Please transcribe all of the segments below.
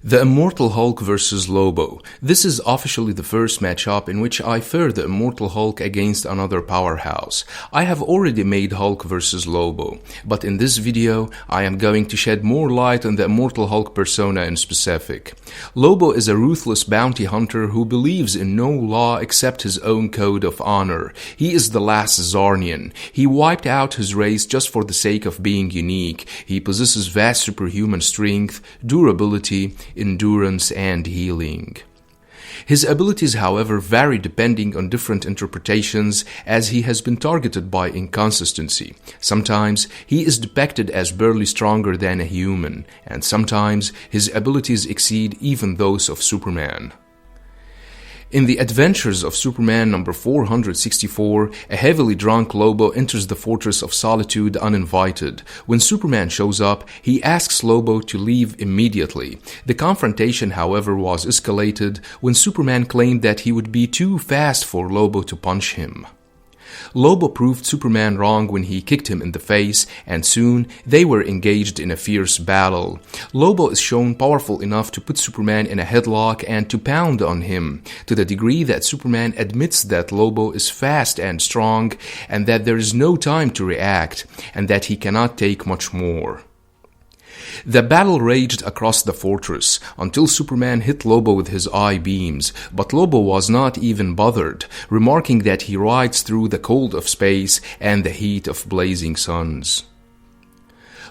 The Immortal Hulk vs. Lobo. This is officially the first matchup in which I fear the Immortal Hulk against another powerhouse. I have already made Hulk vs. Lobo, but in this video I am going to shed more light on the Immortal Hulk persona in specific. Lobo is a ruthless bounty hunter who believes in no law except his own code of honor. He is the last Zarnian. He wiped out his race just for the sake of being unique. He possesses vast superhuman strength, durability, endurance, and healing. His abilities, however, vary depending on different interpretations, as he has been targeted by inconsistency. Sometimes he is depicted as barely stronger than a human, and sometimes his abilities exceed even those of Superman. In the Adventures of Superman number 464, a heavily drunk Lobo enters the Fortress of Solitude uninvited. When Superman shows up, he asks Lobo to leave immediately. The confrontation, however, was escalated when Superman claimed that he would be too fast for Lobo to punch him. Lobo proved Superman wrong when he kicked him in the face, and soon they were engaged in a fierce battle. Lobo is shown powerful enough to put Superman in a headlock and to pound on him, to the degree that Superman admits that Lobo is fast and strong, and that there is no time to react, and that he cannot take much more. The battle raged across the fortress until Superman hit Lobo with his eye beams, but Lobo was not even bothered, remarking that he rides through the cold of space and the heat of blazing suns.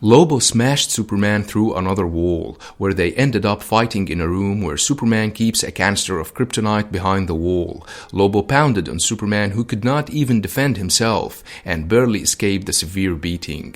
Lobo smashed Superman through another wall, where they ended up fighting in a room where Superman keeps a canister of kryptonite behind the wall. Lobo pounded on Superman, who could not even defend himself and barely escaped a severe beating.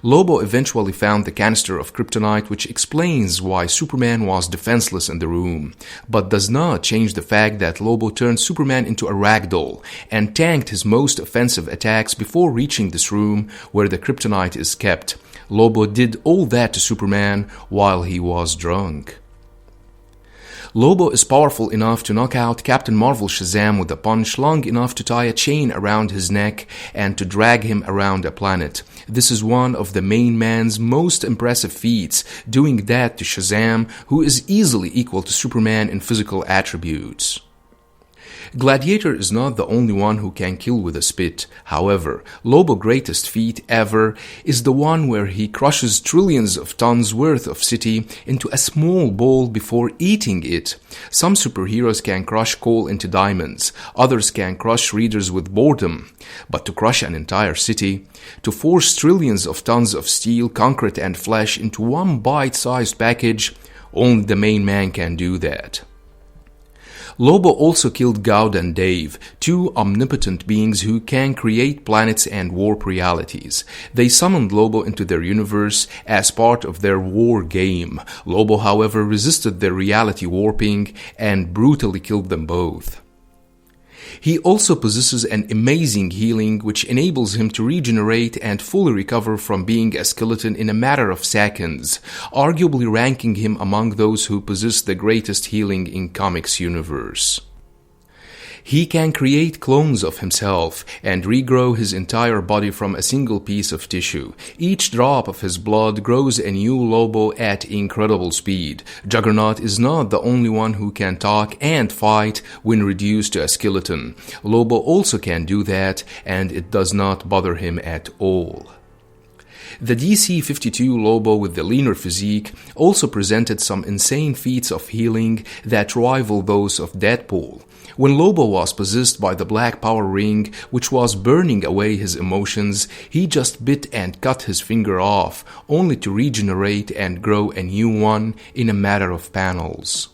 Lobo eventually found the canister of kryptonite, which explains why Superman was defenseless in the room, but does not change the fact that Lobo turned Superman into a ragdoll and tanked his most offensive attacks before reaching this room where the kryptonite is kept. Lobo did all that to Superman while he was drunk. Lobo is powerful enough to knock out Captain Marvel Shazam with a punch long enough to tie a chain around his neck and to drag him around a planet. This is one of the main man's most impressive feats, doing that to Shazam, who is easily equal to Superman in physical attributes. Gladiator is not the only one who can kill with a spit. However, Lobo's greatest feat ever is the one where he crushes trillions of tons worth of city into a small ball before eating it. Some superheroes can crush coal into diamonds, others can crush readers with boredom. But to crush an entire city, to force trillions of tons of steel, concrete, and flesh into one bite-sized package, only the main man can do that. Lobo also killed Gaud and Dave, two omnipotent beings who can create planets and warp realities. They summoned Lobo into their universe as part of their war game. Lobo, however, resisted their reality warping and brutally killed them both. He also possesses an amazing healing which enables him to regenerate and fully recover from being a skeleton in a matter of seconds, arguably ranking him among those who possess the greatest healing in comics universe. He can create clones of himself and regrow his entire body from a single piece of tissue. Each drop of his blood grows a new Lobo at incredible speed. Juggernaut is not the only one who can talk and fight when reduced to a skeleton. Lobo also can do that, and it does not bother him at all. The DC 52 Lobo with the leaner physique also presented some insane feats of healing that rival those of Deadpool. When Lobo was possessed by the Black Power Ring, which was burning away his emotions, he just bit and cut his finger off, only to regenerate and grow a new one in a matter of panels.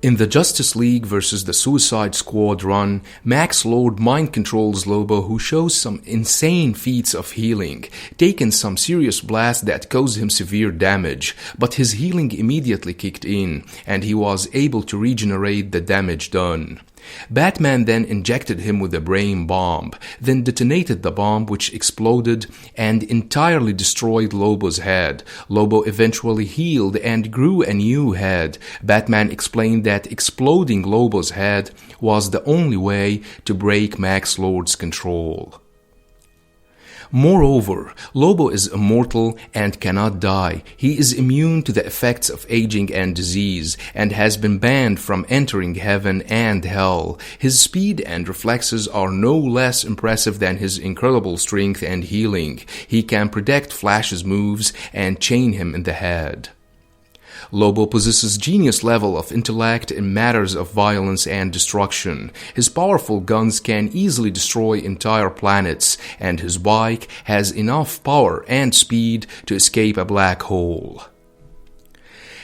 In the Justice League vs. the Suicide Squad run, Max Lord mind controls Lobo, who shows some insane feats of healing, taking some serious blasts that caused him severe damage, but his healing immediately kicked in, and he was able to regenerate the damage done. Batman then injected him with a brain bomb, then detonated the bomb, which exploded and entirely destroyed Lobo's head. Lobo eventually healed and grew a new head. Batman explained that exploding Lobo's head was the only way to break Max Lord's control. Moreover, Lobo is immortal and cannot die. He is immune to the effects of aging and disease, and has been banned from entering heaven and hell. His speed and reflexes are no less impressive than his incredible strength and healing. He can predict Flash's moves and chain him in the head. Lobo possesses genius level of intellect in matters of violence and destruction. His powerful guns can easily destroy entire planets, and his bike has enough power and speed to escape a black hole.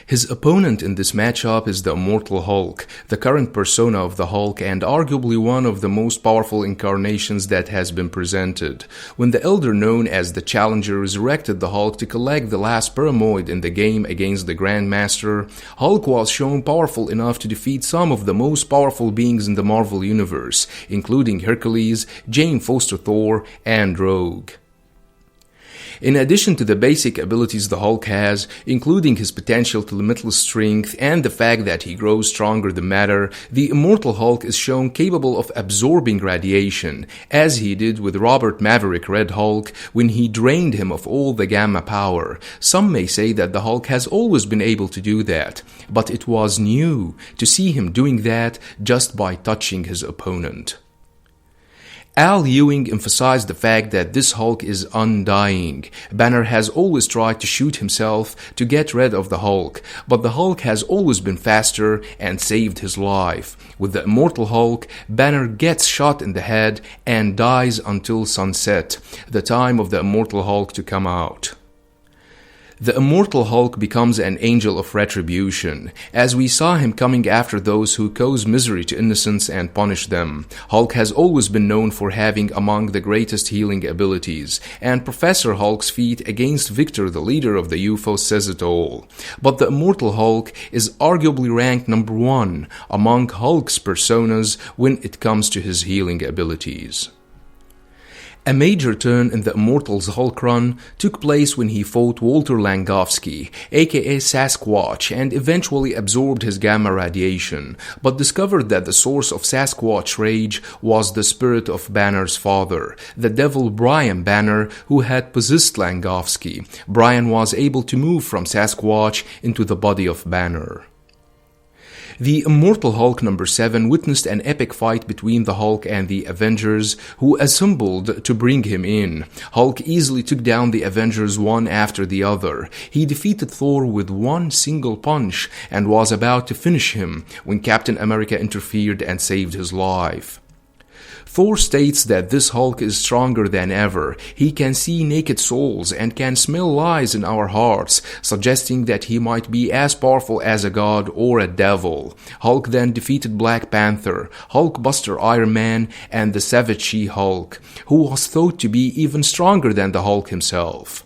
His opponent in this matchup is the Immortal Hulk, the current persona of the Hulk and arguably one of the most powerful incarnations that has been presented. When the Elder known as the Challenger resurrected the Hulk to collect the last Paramoid in the game against the Grandmaster, Hulk was shown powerful enough to defeat some of the most powerful beings in the Marvel Universe, including Hercules, Jane Foster Thor, and Rogue. In addition to the basic abilities the Hulk has, including his potential to limitless strength and the fact that he grows stronger than matter, the Immortal Hulk is shown capable of absorbing radiation, as he did with Robert Maverick Red Hulk when he drained him of all the gamma power. Some may say that the Hulk has always been able to do that, but it was new to see him doing that just by touching his opponent. Al Ewing emphasized the fact that this Hulk is undying. Banner has always tried to shoot himself to get rid of the Hulk, but the Hulk has always been faster and saved his life. With the Immortal Hulk, Banner gets shot in the head and dies until sunset, the time of the Immortal Hulk to come out. The Immortal Hulk becomes an angel of retribution, as we saw him coming after those who cause misery to innocents and punish them. Hulk has always been known for having among the greatest healing abilities, and Professor Hulk's feat against Victor, the leader of the UFO, says it all. But the Immortal Hulk is arguably ranked number 1 among Hulk's personas when it comes to his healing abilities. A major turn in the Immortal's Hulk run took place when he fought Walter Langowski, aka Sasquatch, and eventually absorbed his gamma radiation, but discovered that the source of Sasquatch rage was the spirit of Banner's father, the devil Brian Banner, who had possessed Langowski. Brian was able to move from Sasquatch into the body of Banner. The Immortal Hulk number 7 witnessed an epic fight between the Hulk and the Avengers, who assembled to bring him in. Hulk easily took down the Avengers one after the other. He defeated Thor with one single punch and was about to finish him when Captain America interfered and saved his life. Thor states that this Hulk is stronger than ever. He can see naked souls and can smell lies in our hearts, suggesting that he might be as powerful as a god or a devil. Hulk then defeated Black Panther, Hulkbuster Iron Man, and the Savage She-Hulk, who was thought to be even stronger than the Hulk himself.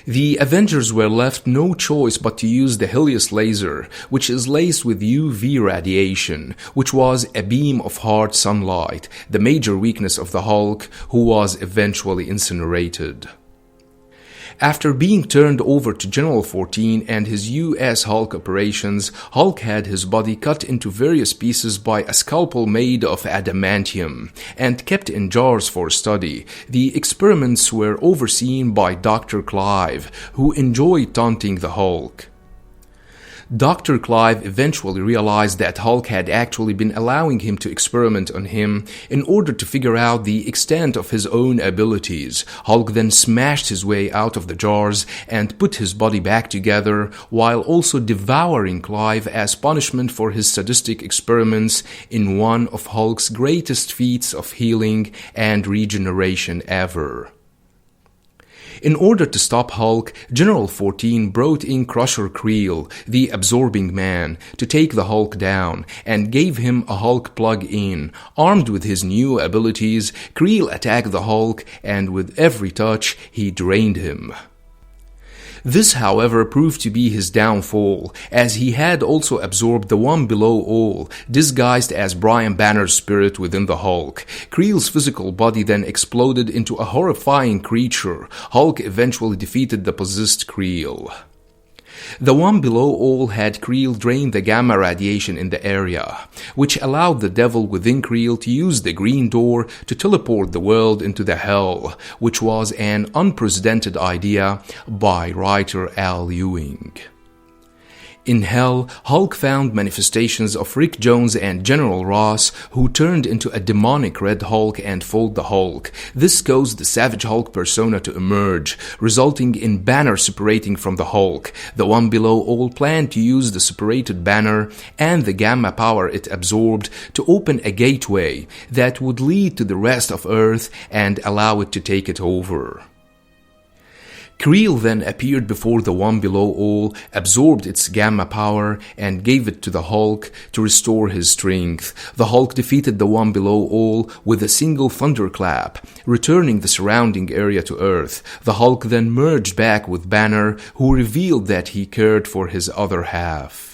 The Avengers were left no choice but to use the Helios laser, which is laced with UV radiation, which was a beam of hard sunlight, the major weakness of the Hulk, who was eventually incinerated. After being turned over to General 14 and his US Hulk operations, Hulk had his body cut into various pieces by a scalpel made of adamantium and kept in jars for study. The experiments were overseen by Dr. Clive, who enjoyed taunting the Hulk. Dr. Clive eventually realized that Hulk had actually been allowing him to experiment on him in order to figure out the extent of his own abilities. Hulk then smashed his way out of the jars and put his body back together, while also devouring Clive as punishment for his sadistic experiments in one of Hulk's greatest feats of healing and regeneration ever. In order to stop Hulk, General 14 brought in Crusher Creel, the Absorbing Man, to take the Hulk down, and gave him a Hulk plug-in. Armed with his new abilities, Creel attacked the Hulk, and with every touch, he drained him. This, however, proved to be his downfall, as he had also absorbed the One Below All, disguised as Brian Banner's spirit within the Hulk. Creel's physical body then exploded into a horrifying creature. Hulk eventually defeated the possessed Creel. The one below all had Creel drain the gamma radiation in the area, which allowed the devil within Creel to use the green door to teleport the world into the hell, which was an unprecedented idea by writer Al Ewing. In Hell, Hulk found manifestations of Rick Jones and General Ross, who turned into a demonic Red Hulk and fought the Hulk. This caused the Savage Hulk persona to emerge, resulting in Banner separating from the Hulk. The one below all planned to use the separated Banner and the gamma power it absorbed to open a gateway that would lead to the rest of Earth and allow it to take it over. Creel then appeared before the one below all, absorbed its gamma power, and gave it to the Hulk to restore his strength. The Hulk defeated the one below all with a single thunderclap, returning the surrounding area to Earth. The Hulk then merged back with Banner, who revealed that he cared for his other half.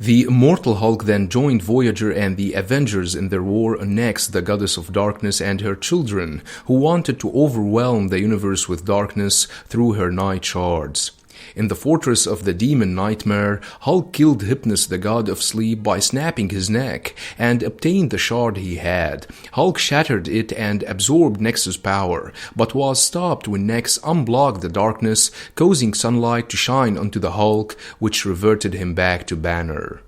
The Immortal Hulk then joined Voyager and the Avengers in their war on Nex, the goddess of darkness, and her children, who wanted to overwhelm the universe with darkness through her night shards. In the fortress of the demon Nightmare, Hulk killed Hypnos, the god of sleep, by snapping his neck, and obtained the shard he had. Hulk shattered it and absorbed Nex's power, but was stopped when Nex unblocked the darkness, causing sunlight to shine onto the Hulk, which reverted him back to Banner.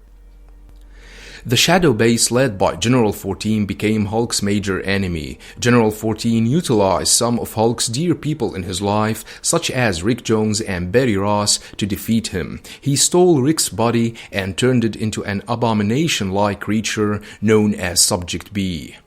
The Shadow Base led by General 14 became Hulk's major enemy. General 14 utilized some of Hulk's dear people in his life, such as Rick Jones and Barry Ross, to defeat him. He stole Rick's body and turned it into an abomination-like creature known as Subject B.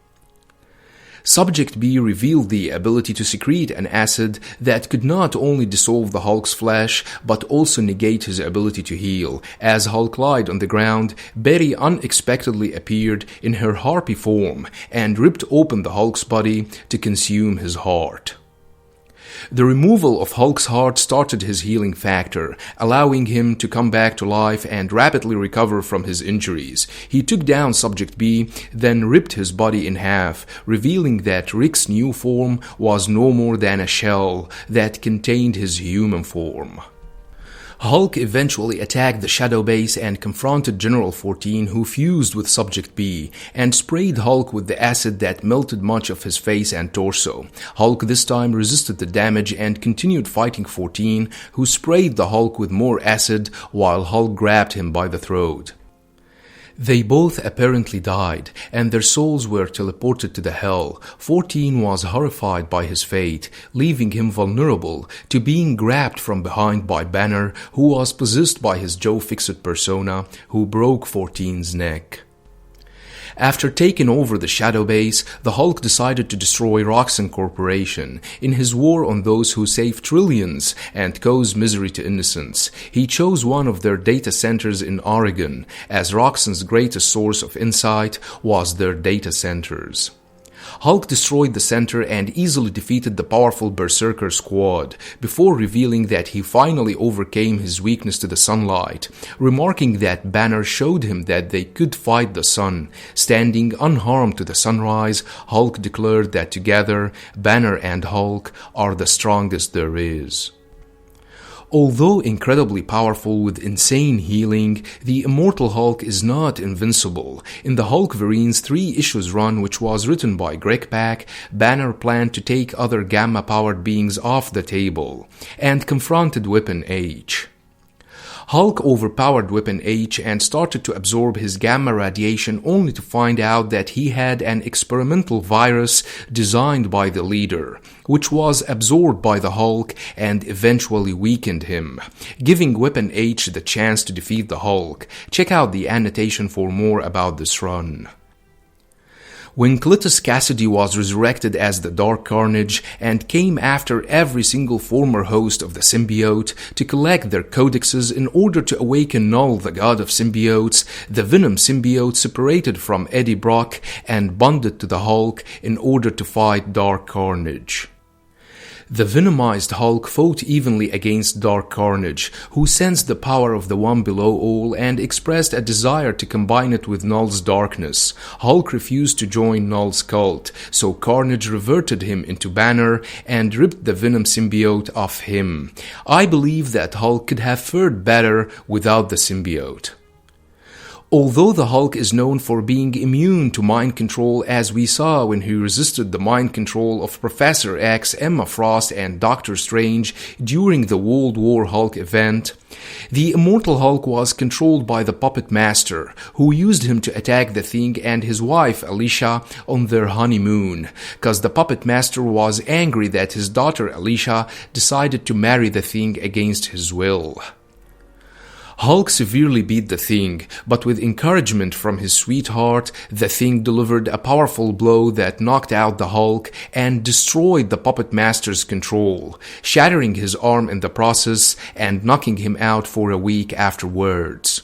Subject B revealed the ability to secrete an acid that could not only dissolve the Hulk's flesh, but also negate his ability to heal. As Hulk lied on the ground, Betty unexpectedly appeared in her harpy form and ripped open the Hulk's body to consume his heart. The removal of Hulk's heart started his healing factor, allowing him to come back to life and rapidly recover from his injuries. He took down Subject B, then ripped his body in half, revealing that Rick's new form was no more than a shell that contained his human form. Hulk eventually attacked the Shadow Base and confronted General 14, who fused with Subject B and sprayed Hulk with the acid that melted much of his face and torso. Hulk this time resisted the damage and continued fighting 14, who sprayed the Hulk with more acid while Hulk grabbed him by the throat. They both apparently died, and their souls were teleported to the hell. 14 was horrified by his fate, leaving him vulnerable to being grabbed from behind by Banner, who was possessed by his Joe Fixit persona, who broke 14's neck. After taking over the Shadow Base, the Hulk decided to destroy Roxxon Corporation. In his war on those who save trillions and cause misery to innocents, he chose one of their data centers in Oregon, as Roxxon's greatest source of insight was their data centers. Hulk destroyed the center and easily defeated the powerful Berserker squad, before revealing that he finally overcame his weakness to the sunlight, remarking that Banner showed him that they could fight the sun. Standing unharmed to the sunrise, Hulk declared that together, Banner and Hulk are the strongest there is. Although incredibly powerful with insane healing, the Immortal Hulk is not invincible. In the Hulk Variants 3 issues run, which was written by Greg Pak, Banner planned to take other gamma-powered beings off the table, and confronted Weapon H. Hulk overpowered Weapon H and started to absorb his gamma radiation, only to find out that he had an experimental virus designed by the leader, which was absorbed by the Hulk and eventually weakened him, giving Weapon H the chance to defeat the Hulk. Check out the annotation for more about this run. When Cletus Cassidy was resurrected as the Dark Carnage and came after every single former host of the symbiote to collect their codexes in order to awaken Null, the god of symbiotes, the Venom symbiote separated from Eddie Brock and bonded to the Hulk in order to fight Dark Carnage. The venomized Hulk fought evenly against Dark Carnage, who sensed the power of the One Below All and expressed a desire to combine it with Null's darkness. Hulk refused to join Null's cult, so Carnage reverted him into Banner and ripped the Venom symbiote off him. I believe that Hulk could have fared better without the symbiote. Although the Hulk is known for being immune to mind control, as we saw when he resisted the mind control of Professor X, Emma Frost, and Doctor Strange during the World War Hulk event, the Immortal Hulk was controlled by the Puppet Master, who used him to attack the Thing and his wife Alicia on their honeymoon, cause the Puppet Master was angry that his daughter Alicia decided to marry the Thing against his will. Hulk severely beat the Thing, but with encouragement from his sweetheart, the Thing delivered a powerful blow that knocked out the Hulk and destroyed the Puppet Master's control, shattering his arm in the process and knocking him out for a week afterwards.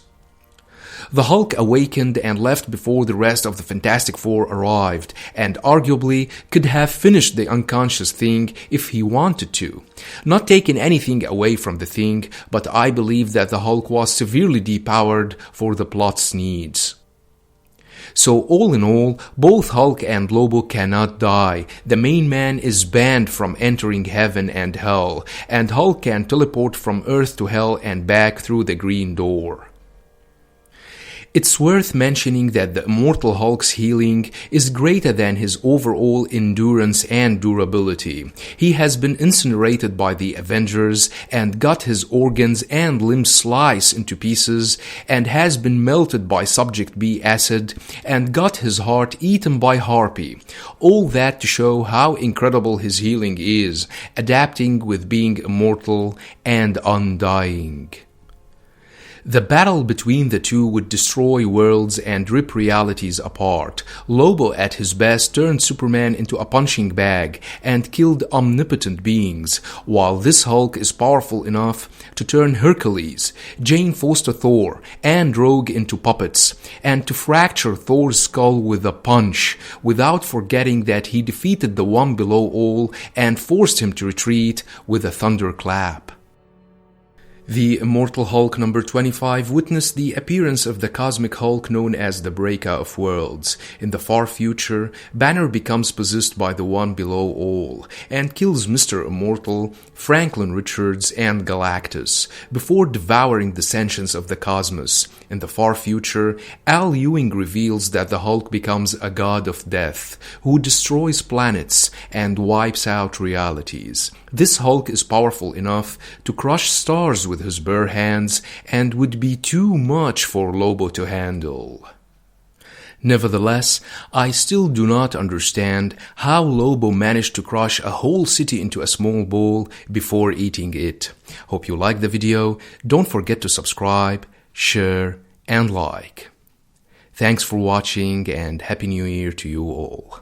The Hulk awakened and left before the rest of the Fantastic Four arrived, and arguably could have finished the unconscious Thing if he wanted to. Not taking anything away from the Thing, but I believe that the Hulk was severely depowered for the plot's needs. So all in all, both Hulk and Lobo cannot die. The main man is banned from entering heaven and hell, and Hulk can teleport from Earth to hell and back through the green door. It's worth mentioning that the Immortal Hulk's healing is greater than his overall endurance and durability. He has been incinerated by the Avengers and got his organs and limbs sliced into pieces, and has been melted by Subject B acid and got his heart eaten by Harpy. All that to show how incredible his healing is, adapting with being immortal and undying. The battle between the two would destroy worlds and rip realities apart. Lobo at his best turned Superman into a punching bag and killed omnipotent beings, while this Hulk is powerful enough to turn Hercules, Jane Foster Thor, and Rogue into puppets, and to fracture Thor's skull with a punch, without forgetting that he defeated the One Below All and forced him to retreat with a thunderclap. The Immortal Hulk number 25 witnessed the appearance of the cosmic Hulk known as the Breaker of Worlds. In the far future, Banner becomes possessed by the One Below All and kills Mr. Immortal, Franklin Richards, and Galactus before devouring the sentience of the cosmos. In the far future, Al Ewing reveals that the Hulk becomes a god of death who destroys planets and wipes out realities. This Hulk is powerful enough to crush stars with his bare hands and would be too much for Lobo to handle. Nevertheless, I still do not understand how Lobo managed to crush a whole city into a small ball before eating it. Hope you liked the video. Don't forget to subscribe, share, and like. Thanks for watching and Happy New Year to you all.